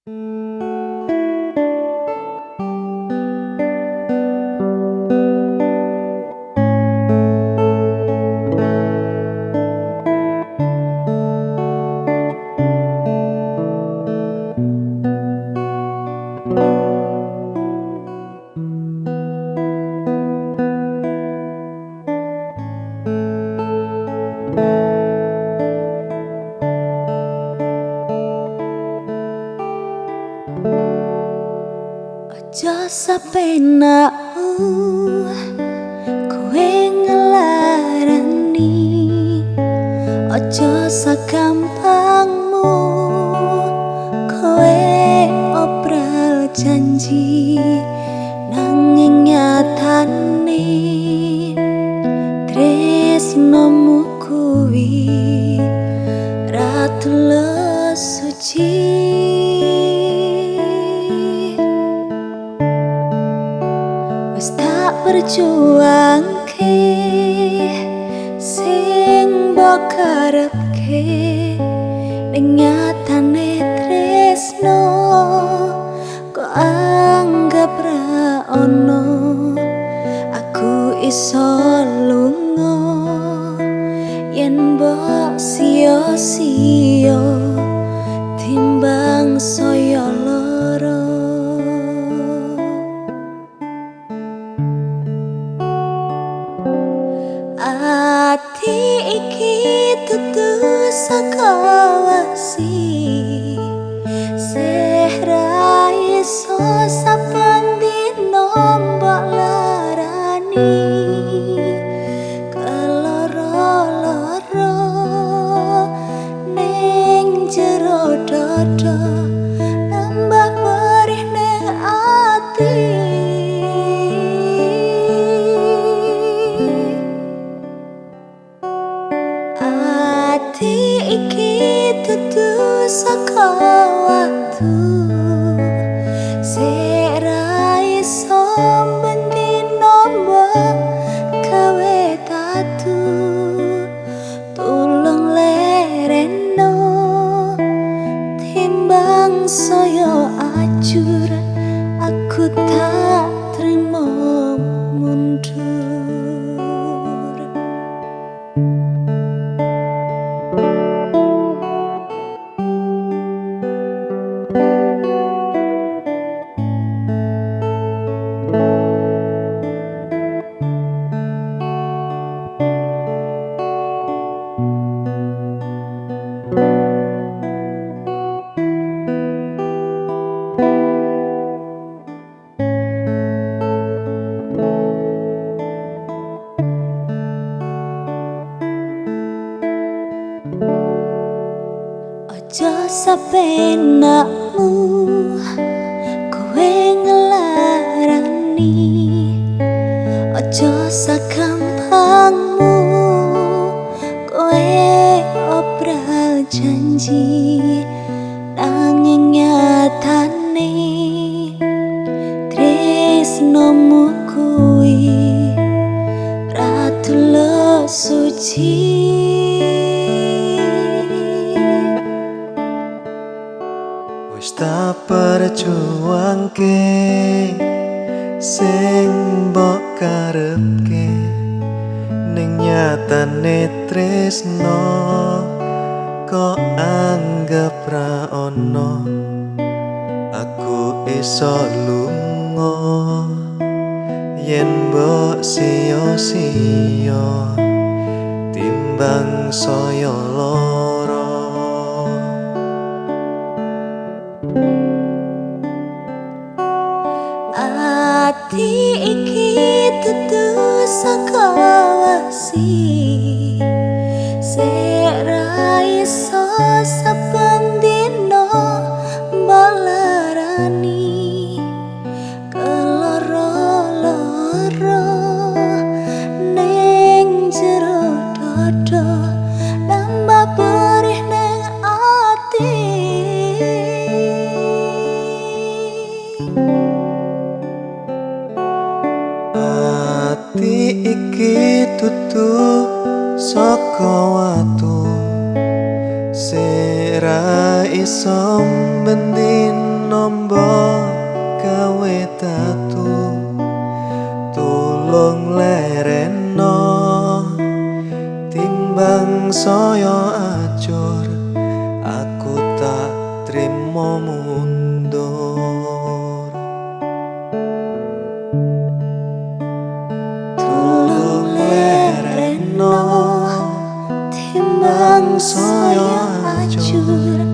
Aja sapenakmu kowe ngelarani, aja sagampangmu kowe obral janji nanging nyatane tresnomu kuwi ra tulus suci. Tak berjuangke sing mbok karepke ning nyatane tresno kok anggap ra ono. Aku iso lunga yen mbok sia-sia timbang saya lara. Ati iki dudu saka wasi sehra iso saben dino mbok larani keloro-loro ning jero dada nambah perih ning ati. Ati iki dudu saka waktu sira iso bendino mbok gawe tatu. Tulung lereno timbang saya ajur, aku tak terima mundur. Aja sapenakmu kowe ngelarani, aja sagampangmu kowe obral janji nanging nyatane tresnomu kuwi ra tulus suci. Wis tak perjuangke sing mbok karepke ning nyatane tresno kok anggap ra ono. Aku iso lunga yen mbok sia-sia timbang saya lara. Ati iki dudu saka wasi sira iso saben dino mbok larani keloro-loro ning jero dada nambah perih ning ati. Ati iki dudu Timbang saya ajur, aku tak trimo mundur. Tolong lereno, timbang saya ajur